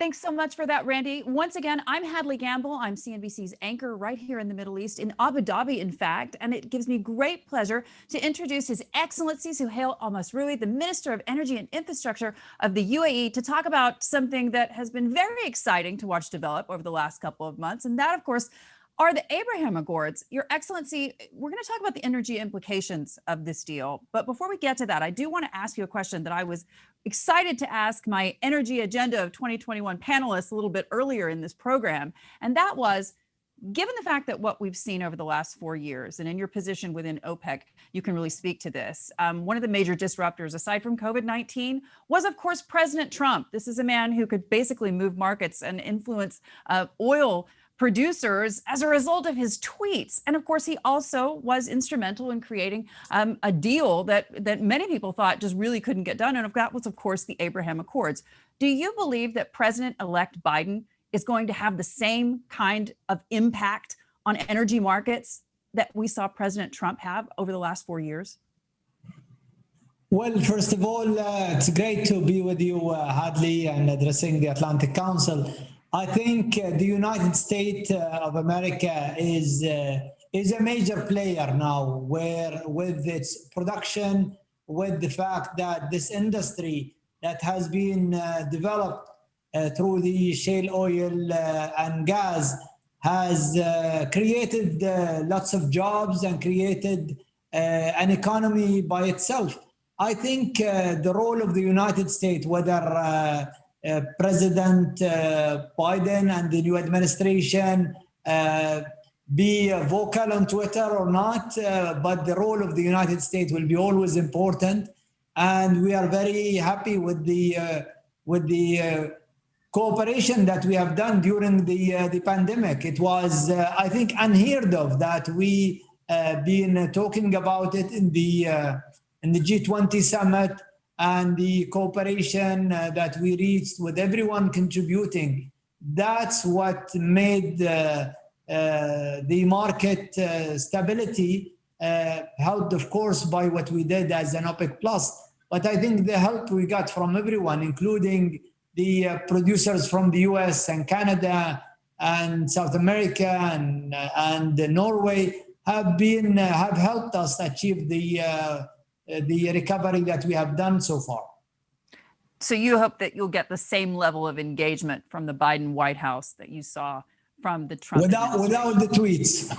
Thanks so much for that, Randy. Once again, I'm Hadley Gamble. I'm CNBC's anchor right here in the Middle East, in Abu Dhabi, in fact, and it gives me great pleasure to introduce His Excellency Suhail Mazrouei, the Minister of Energy and Infrastructure of the UAE, to talk about something that has been very exciting to watch develop over the last couple of months, and that, of course, are the Abraham Accords. Your Excellency, we're going to talk about the energy implications of this deal. But before we get to that, I do want to ask you a question that I was excited to ask my Energy Agenda of 2021 panelists a little bit earlier in this program. And that was, given the fact that what we've seen over the last 4 years, and in your position within OPEC, you can really speak to this. One of the major disruptors, aside from COVID-19, was, of course, President Trump. This is a man who could basically move markets and influence oil producers as a result of his tweets. And of course, he also was instrumental in creating a deal that many people thought just really couldn't get done. And that was, of course, the Abraham Accords. Do you believe that President-elect Biden is going to have the same kind of impact on energy markets that we saw President Trump have over the last 4 years? Well, first of all, it's great to be with you, Hadley, and addressing the Atlantic Council. I think the United States of America is a major player now, where with its production, with the fact that this industry that has been developed through the shale oil and gas has created lots of jobs and created an economy by itself. I think the role of the United States, whether President Biden and the new administration be vocal on Twitter or not, but the role of the United States will be always important. And we are very happy with the cooperation that we have done during the pandemic. It was, I think, unheard of that we been talking about it in the G20 summit, and the cooperation that we reached with everyone contributing. That's what made the market stability, helped, of course, by what we did as an OPEC Plus. But I think the help we got from everyone, including the producers from the US and Canada and South America and Norway, have helped us achieve the recovery that we have done so far. So you hope that you'll get the same level of engagement from the Biden White House that you saw from the Trump without the tweets.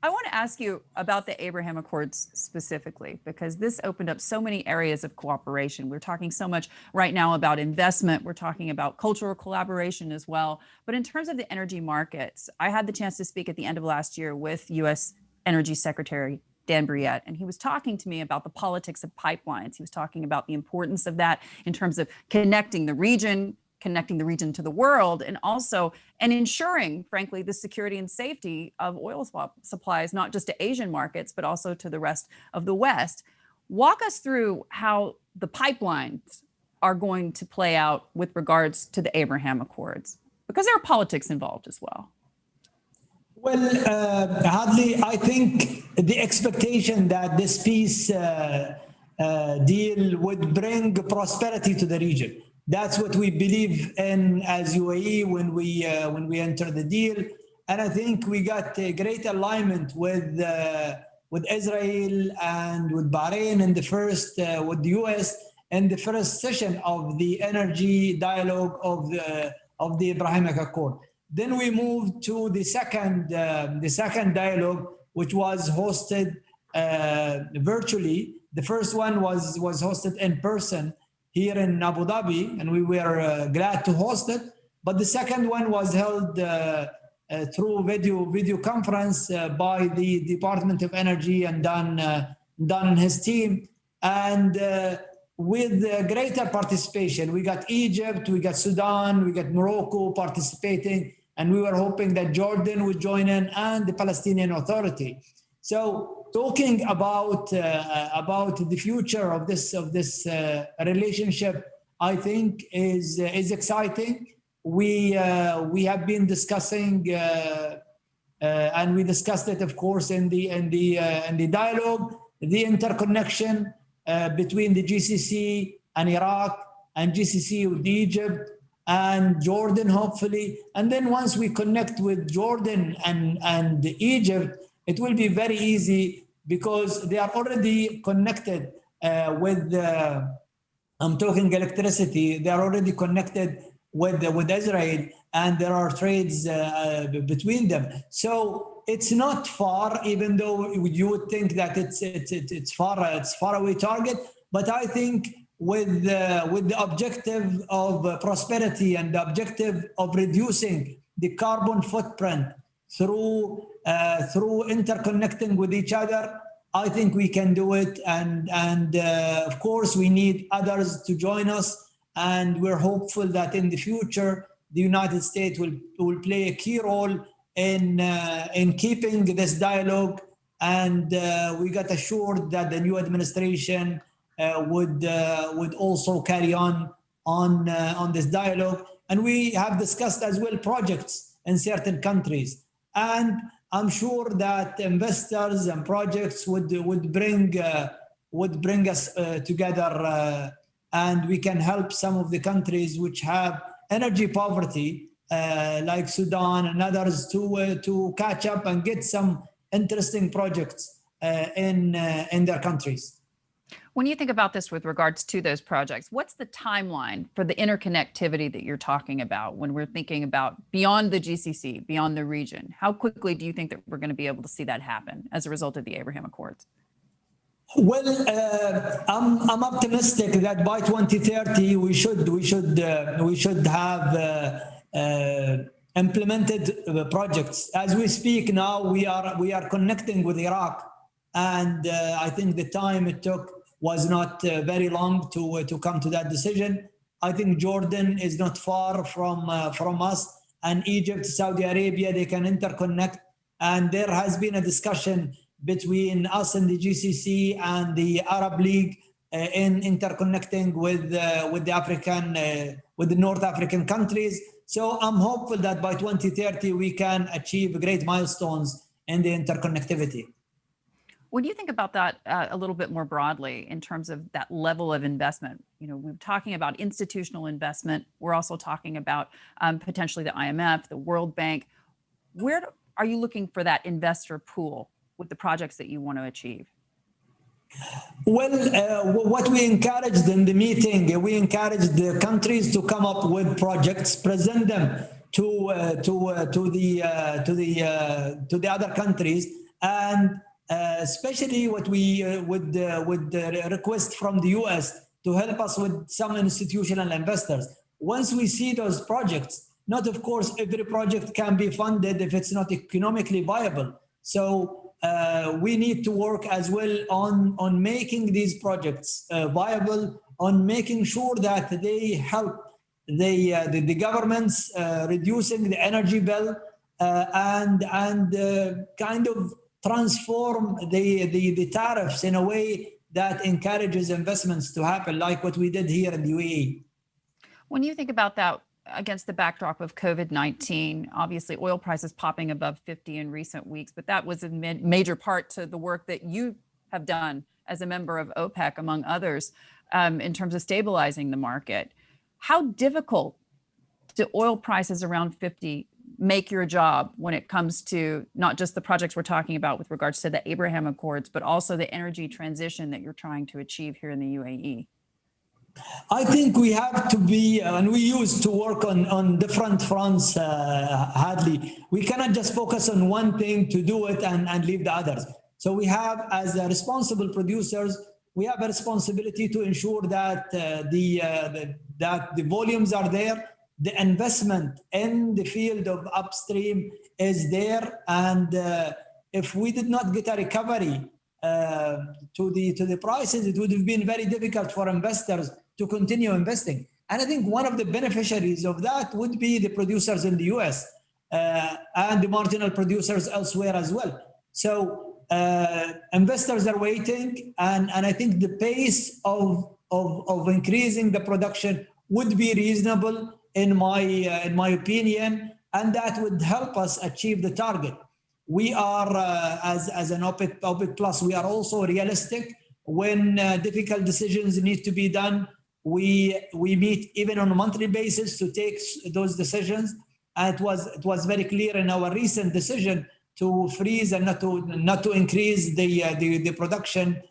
I want to ask you about the Abraham Accords specifically, because this opened up so many areas of cooperation. We're talking so much right now about investment. We're talking about cultural collaboration as well. But in terms of the energy markets, I had the chance to speak at the end of last year with U.S. Energy Secretary Dan Brouillette, and he was talking to me about the politics of pipelines. He was talking about the importance of that in terms of connecting the region to the world, and also ensuring, frankly, the security and safety of oil supplies, not just to Asian markets, but also to the rest of the West. Walk us through how the pipelines are going to play out with regards to the Abraham Accords, because there are politics involved as well. Well, Hadley, I think the expectation that this peace deal would bring prosperity to the region. That's what we believe in as UAE when we entered the deal, and I think we got a great alignment with Israel and with Bahrain in the first, with the US in the first session of the energy dialogue of the Abrahamic Accord. Then we moved to the second dialogue, which was hosted virtually. The first one was hosted in person here in Abu Dhabi, and we were glad to host it. But the second one was held through video conference by the Department of Energy and Don and his team, and with greater participation. We got Egypt, we got Sudan, we got Morocco participating, and we were hoping that Jordan would join in, and the Palestinian Authority. So talking about the future of this relationship, I think is exciting. We have been discussing, and we discussed it, of course, in the dialogue, the interconnection between the GCC and Iraq and GCC with Egypt and Jordan, hopefully. And then once we connect with Jordan and Egypt, it will be very easy because they are already connected with, I'm talking electricity, they are already connected with Israel, and there are trades between them. So it's not far, even though you would think that it's far away target. But I think with the objective of prosperity and the objective of reducing the carbon footprint through interconnecting with each other, I think we can do it. And of course, we need others to join us. And we're hopeful that in the future, the United States will play a key role in keeping this dialogue. And we got assured that the new administration would also carry on this dialogue. And we have discussed as well projects in certain countries. And I'm sure that investors and projects would bring us together, and we can help some of the countries which have energy poverty, like Sudan and others, to catch up and get some interesting projects in their countries. When you think about this with regards to those projects, what's the timeline for the interconnectivity that you're talking about when we're thinking about beyond the GCC, beyond the region? How quickly do you think that we're going to be able to see that happen as a result of the Abraham Accords? Well, I'm optimistic that by 2030 we should have implemented projects. As we speak now, we are connecting with Iraq, and I think the time it took was not very long to come to that decision. I think Jordan is not far from us, and Egypt, Saudi Arabia, they can interconnect. And there has been a discussion between us and the GCC and the Arab League in interconnecting with the North African countries. So I'm hopeful that by 2030 we can achieve great milestones in the interconnectivity. When you think about that a little bit more broadly in terms of that level of investment, we're talking about institutional investment. We're also talking about potentially the IMF, the World Bank. Where are you looking for that investor pool with the projects that you want to achieve? Well, what we encouraged in the meeting, we encouraged the countries to come up with projects, present them to the other countries, and especially what we would request from the US to help us with some institutional investors. Once we see those projects, not of course every project can be funded if it's not economically viable. So we need to work as well on making these projects viable, on making sure that they help the governments reducing the energy bill and kind of transform the tariffs in a way that encourages investments to happen, like what we did here in the UAE. When you think about that against the backdrop of COVID-19, obviously oil prices popping above 50 in recent weeks, but that was a major part to the work that you have done as a member of OPEC, among others, in terms of stabilizing the market. How difficult do oil prices around 50 make your job when it comes to not just the projects we're talking about with regards to the Abraham Accords, but also the energy transition that you're trying to achieve here in the UAE? I think we have to be, and we used to work on different fronts, Hadley. We cannot just focus on one thing to do it and leave the others. So we have, as responsible producers, we have a responsibility to ensure that that the volumes are there, the investment in the field of upstream is there, and if we did not get a recovery to the prices, it would have been very difficult for investors to continue investing. And I think one of the beneficiaries of that would be the producers in the US and the marginal producers elsewhere as well. So investors are waiting, and I think the pace of increasing the production would be reasonable in my opinion, and that would help us achieve the target. We are, as an OPEC Plus, we are also realistic when difficult decisions need to be done. we meet even on a monthly basis to take those decisions. And it was very clear in our recent decision to freeze and not to increase the production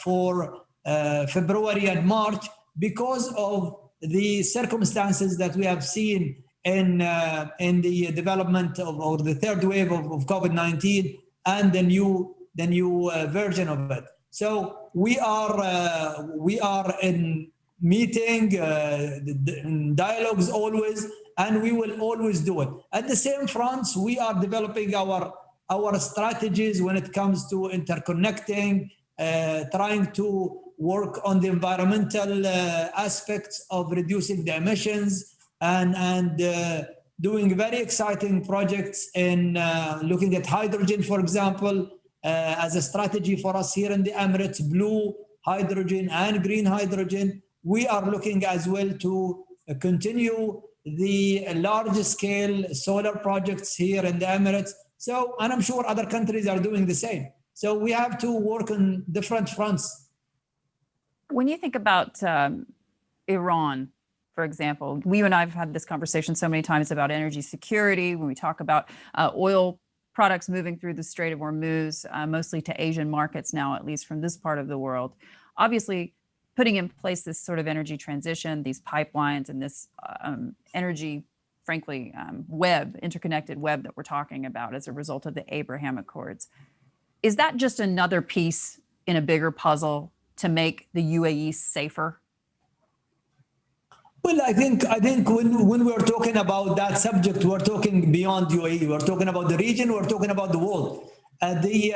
for February and March because of the circumstances that we have seen in the development of, or the third wave of COVID-19 and the new version of it. So we are in meeting, in dialogues always, and we will always do it. At the same fronts, we are developing our strategies when it comes to interconnecting, trying to work on the environmental aspects of reducing the emissions, and doing very exciting projects in looking at hydrogen, for example, as a strategy for us here in the Emirates, blue hydrogen and green hydrogen. We are looking as well to continue the large scale solar projects here in the Emirates. So, and I'm sure other countries are doing the same. So we have to work on different fronts. When you think about Iran, for example, you and I have had this conversation so many times about energy security, when we talk about oil products moving through the Strait of Hormuz, mostly to Asian markets now, at least from this part of the world. Obviously, putting in place this sort of energy transition, these pipelines and this energy, frankly, interconnected web that we're talking about as a result of the Abraham Accords. Is that just another piece in a bigger puzzle to make the UAE safer? Well, I think when we're talking about that subject, we're talking beyond UAE. We're talking about the region. We're talking about the world. The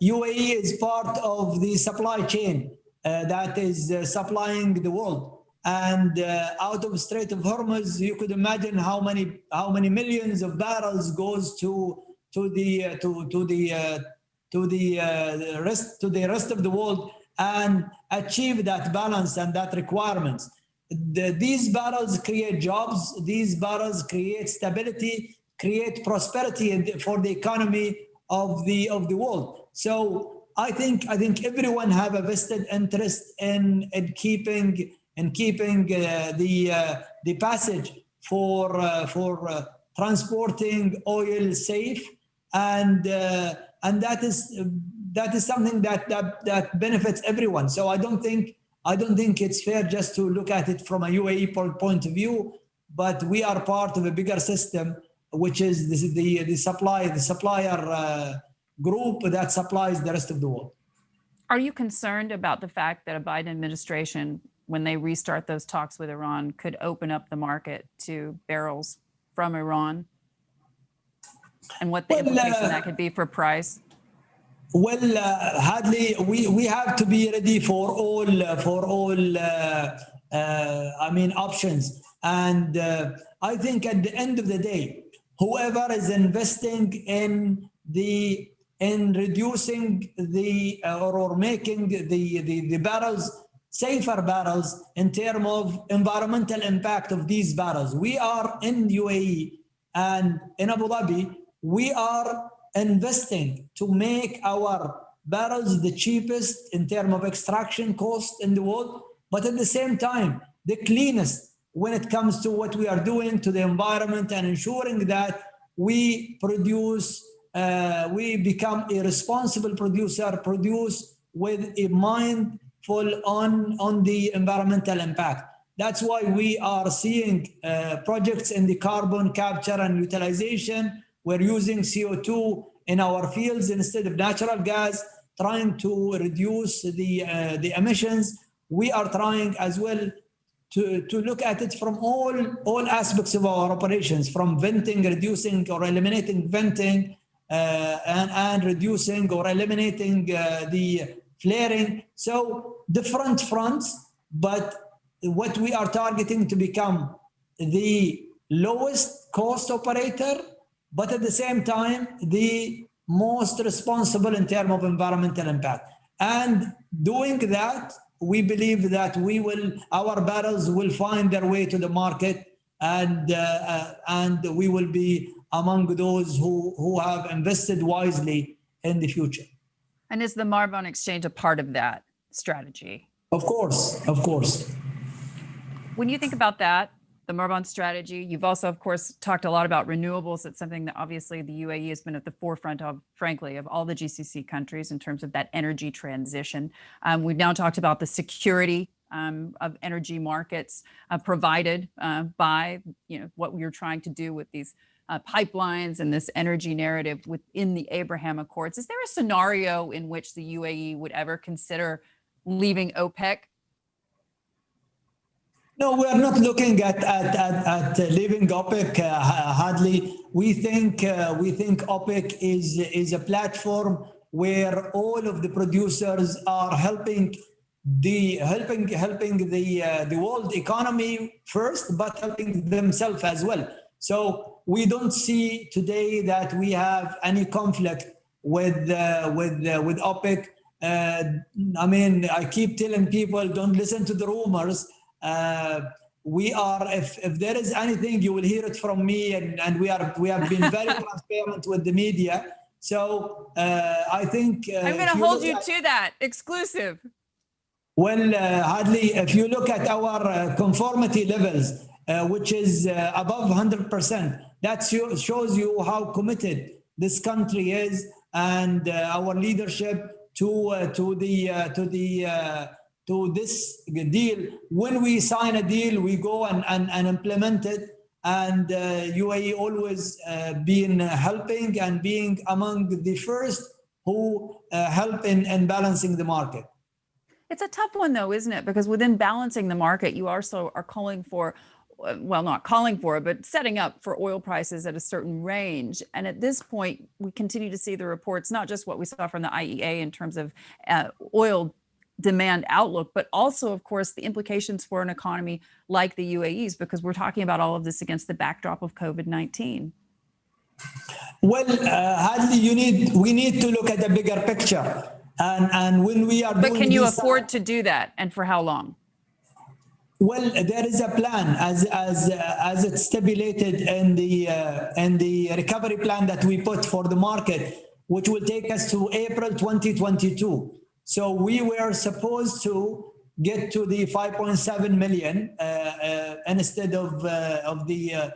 UAE is part of the supply chain that is supplying the world. And out of Strait of Hormuz, you could imagine how many millions of barrels goes to the rest of the world and achieve that balance and that requirements. These barrels create jobs. These barrels create stability, create prosperity for the economy of the world. So I think everyone have a vested interest in keeping the passage for transporting oil safe, and that is something that benefits everyone. So I don't think it's fair just to look at it from a UAE point of view, but we are part of a bigger system, which is the supplier group that supplies the rest of the world. Are you concerned about the fact that a Biden administration, when they restart those talks with Iran, could open up the market to barrels from Iran, and what the implication that could be for price? Well, Hadley, we have to be ready for all options. And I think at the end of the day, whoever is investing in reducing or making the barrels safer barrels in terms of environmental impact of these barrels. We are in UAE and in Abu Dhabi, we are investing to make our barrels the cheapest in terms of extraction cost in the world, but at the same time, the cleanest when it comes to what we are doing to the environment and ensuring that we produce, we become a responsible producer, produce with a mindful on the environmental impact. That's why we are seeing projects in the carbon capture and utilization. We're using CO2 in our fields instead of natural gas, trying to reduce the emissions. We are trying as well to look at it from all aspects of our operations, from venting, reducing or eliminating venting, and reducing or eliminating the flaring. So different fronts, but what we are targeting to become the lowest cost operator, but at the same time, the most responsible in terms of environmental impact. And doing that, we believe that our barrels will find their way to the market, and we will be among those who have invested wisely in the future. And is the Marbon Exchange a part of that strategy? Of course, of course. When you think about that, the Marban strategy, you've also, of course, talked a lot about renewables. It's something that obviously the UAE has been at the forefront of, frankly, of all the GCC countries in terms of that energy transition. We've now talked about the security of energy markets provided by, what we're trying to do with these pipelines and this energy narrative within the Abraham Accords. Is there a scenario in which the UAE would ever consider leaving OPEC? No, we are not looking at leaving OPEC, Hadley. We think OPEC is a platform where all of the producers are helping the world economy first, but helping themselves as well. So we don't see today that we have any conflict with OPEC. I mean, I keep telling people, don't listen to the rumors. We are, if there is anything, you will hear it from me, and we have been very transparent with the media. So I think I'm going to hold you to that exclusive. Well, Hadley, if you look at our conformity levels, which is above 100%, that shows you how committed this country is, and our leadership to this deal. When we sign a deal, we go and implement it. And UAE always been helping and being among the first who help in balancing the market. It's a tough one, though, isn't it? Because within balancing the market, you also are calling for, well, not calling for it, but setting up for oil prices at a certain range. And at this point, we continue to see the reports, not just what we saw from the IEA in terms of oil demand outlook, but also, of course, the implications for an economy like the UAE's, because we're talking about all of this against the backdrop of COVID-19. Well, Hadley, we need to look at the bigger picture. And when we are doing, but can you afford to do that, and for how long? Well, there is a plan as it's stipulated in the recovery plan that we put for the market, which will take us to April 2022. So we were supposed to get to the 5.7 million instead of the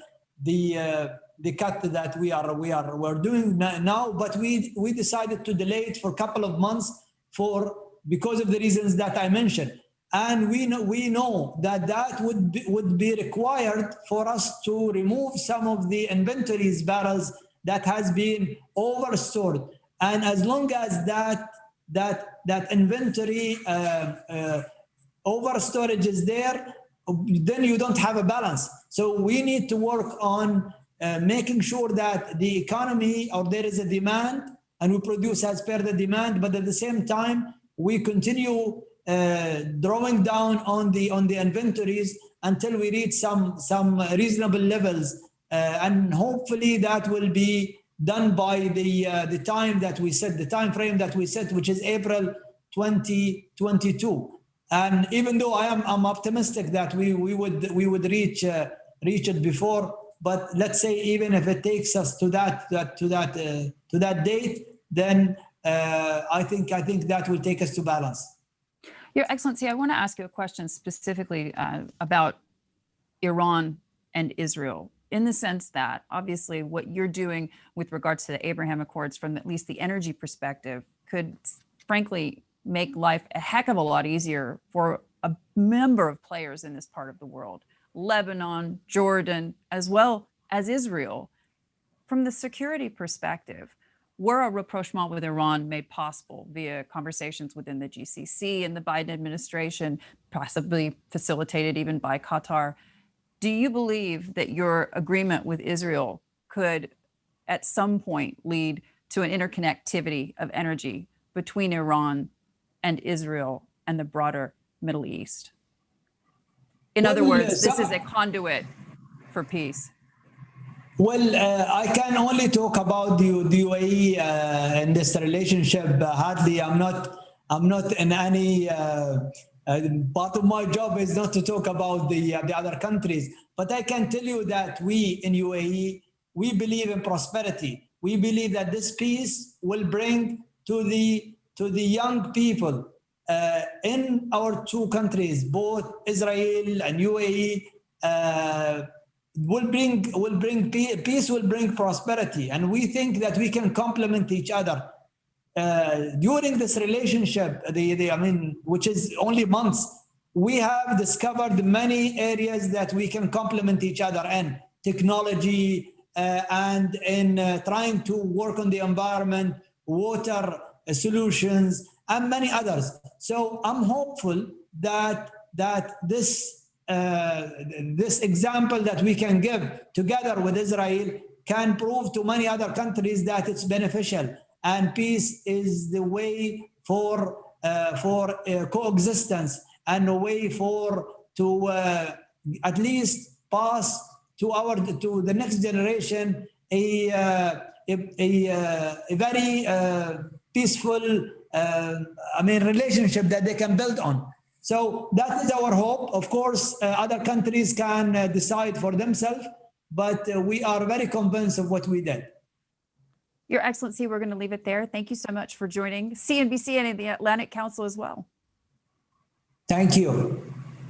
cut that we're doing now. But we decided to delay it for a couple of months because of the reasons that I mentioned. And we know that would be required for us to remove some of the inventories barrels that has been overstored. And as long as that inventory overstorage is there, then you don't have a balance. So we need to work on making sure that the economy, or there is a demand, and we produce as per the demand, but at the same time we continue drawing down on the inventories until we reach some reasonable levels, and hopefully that will be done by the time that we set, the time frame that we set, which is April 2022. And even though I'm optimistic that we would reach it before, but let's say even if it takes us to that date, then I think that will take us to balance. Your Excellency, I want to ask you a question specifically about Iran and Israel, in the sense that obviously what you're doing with regards to the Abraham Accords from at least the energy perspective could frankly make life a heck of a lot easier for a number of players in this part of the world, Lebanon, Jordan, as well as Israel. From the security perspective, were a rapprochement with Iran made possible via conversations within the GCC and the Biden administration, possibly facilitated even by Qatar, do you believe that your agreement with Israel could at some point lead to an interconnectivity of energy between Iran and Israel and the broader Middle East? In other words, this is a conduit for peace. Well, I can only talk about the UAE and this relationship, Hadley. I'm not in any part of my job is not to talk about the other countries, but I can tell you that we in UAE, we believe in prosperity. We believe that this peace will bring to the young people in our two countries, both Israel and UAE, will bring peace, will bring prosperity, and we think that we can complement each other. During this relationship, which is only months, we have discovered many areas that we can complement each other in technology and in trying to work on the environment, water solutions, and many others. So I'm hopeful that this example that we can give together with Israel can prove to many other countries that it's beneficial, and peace is the way for coexistence and a way to at least pass to the next generation a very peaceful relationship that they can build on. So that is our hope. Of course, other countries can decide for themselves, but we are very convinced of what we did. Your Excellency, we're going to leave it there. Thank you so much for joining CNBC and the Atlantic Council as well. Thank you.